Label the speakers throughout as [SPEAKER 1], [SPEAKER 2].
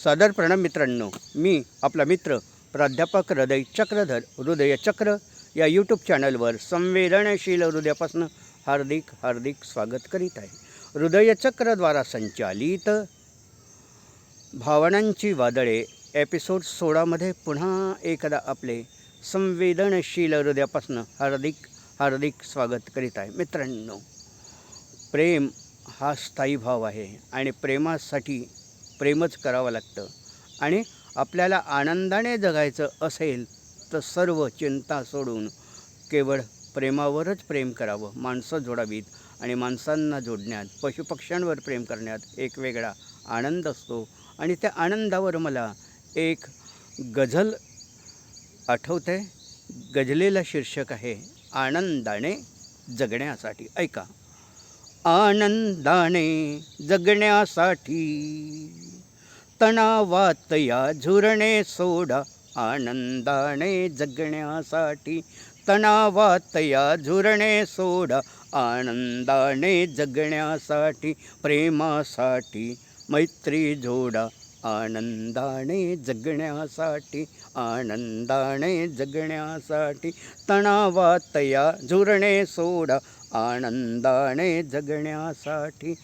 [SPEAKER 1] सादर प्रणाम मित्रांनो, मी आपला मित्र प्राध्यापक हृदय चक्रधर हृदयचक्र या यूट्यूब चॅनलवर संवेदनशील हृदयापासून हार्दिक स्वागत करीत आहे. हृदयचक्रद्वारा संचालित भावनांची वादळे एपिसोड 16मध्ये पुन्हा एकदा आपले संवेदनशील हृदयापासून हार्दिक स्वागत करीत आहे. मित्रांनो, प्रेम हा स्थायी भाव आहे आणि प्रेमासाठी प्रेमच करावं लागतं. आणि आपल्याला आनंदाने जगायचं असेल तर सर्व चिंता सोडून केवळ प्रेमावरच प्रेम करावं. माणसं जोडावीत आणि माणसांना जोडण्यात, पशुपक्ष्यांवर प्रेम करण्यात एक वेगळा आनंद असतो. आणि त्या आनंदावर मला एक गझल आठवते. गझलेला शीर्षक आहे आनंदाने जगण्यासाठी. ऐका. आनंदाने जगण्यासाठी तणावात या झुरणे सोडा. आनंदाने जगण्यासाठी तणावात या झुरणे सोडा. आनंदाने जगण्यासाठी प्रेमासाठी मैत्री जोडा. आनंदाने जगण्यासाठी तणावात या झुरणे सोडा. आनंदाने जगण्यासाठी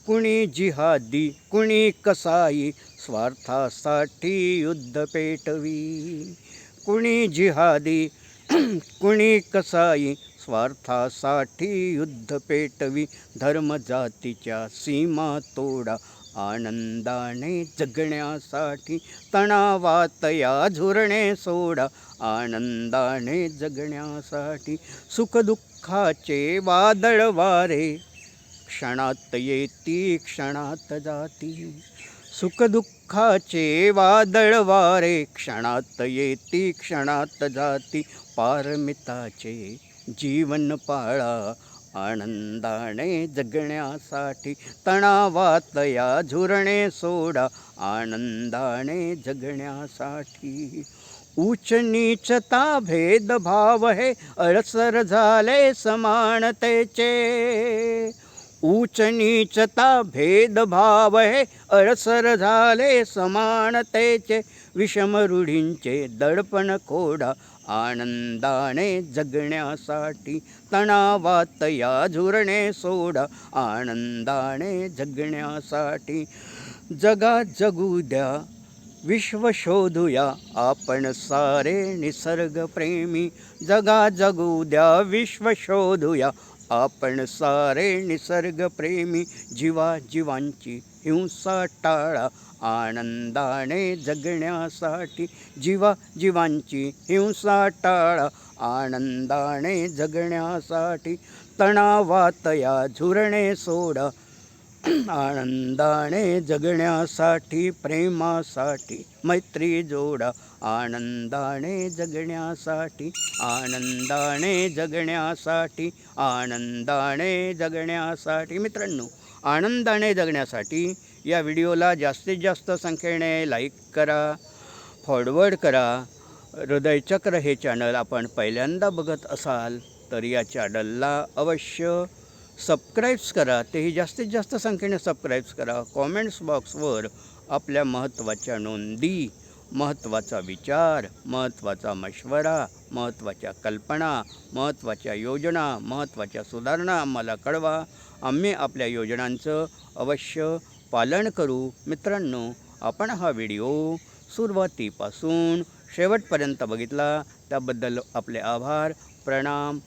[SPEAKER 1] कुणी जिहादी कुणी कसाई स्वार्थासाठी युद्ध पेटवी. कुणी जिहादी कुणी कसाई स्वार्थासाठी युद्ध पेटवी. धर्म जातीच्या सीमा तोडा. आनंदाने जगण्यासाठी तणावात या झुरणे सोडा. आनंदाने जगण्यासाठी सुखदुःखाचे वादळ वारे क्षणात येती क्षणात जाती. सुखदुःखाचे वादळ वारे क्षणात येती क्षणात जाती. पारमिताचे जीवन पाळा. आनंदाने जगण्यासाठी तणावात या झुरणे सोडा. आनंदाने जगण्यासाठी उच्च नीचता भेदभाव हे अळसर झाले समानतेचे. उच्च नीचता भेदभाव हे अळसर झाले समानतेचे. विषम रूढींचे दडपण खोडा. आनंदाने जगण्यासाठी तणावात या झुरणे सोडा. आनंदाने जगण्यासाठी जगा जगू द्या विश्व शोधूया आपण सारे निसर्गप्रेमी. जगा जगू द्या विश्व शोधूया आपण सारे निसर्गप्रेमी. जीवांची हिंसा टाळा. आनंदाने जगण्यासाठी जीवांची हिंसा टाळा. आनंदाने जगण्यासाठी तणावात या झुरणे सोडा. आनंदाने जगण्यासाठी प्रेमासाठी मैत्री जोडा. आनंदाने जगण्यासाठी मित्रांनो, आनंदाने जगण्यासाठी या व्हिडिओला जास्तीत जास्त संख्येने लाईक करा, फॉरवर्ड करा. हृदयचक्र हे चॅनल आपण पहिल्यांदा बघत असाल तर या चॅनलला अवश्य सबस्क्राईब्स करा. तेही जास्तीत जास्त संख्येने सबस्क्राईब्स करा. कॉमेंट्स बॉक्सवर आपल्या महत्त्वाच्या नोंदी, महत्त्वाचा विचार, महत्त्वाचा मशवरा, महत्त्वाच्या कल्पना, महत्त्वाच्या योजना, महत्त्वाच्या सुधारणा आम्हाला कळवा. आम्ही आपल्या योजनांचं अवश्य पालन करू. मित्रांनो, आपण हा व्हिडिओ सुरुवातीपासून शेवटपर्यंत बघितला त्याबद्दल आपले आभार. प्रणाम.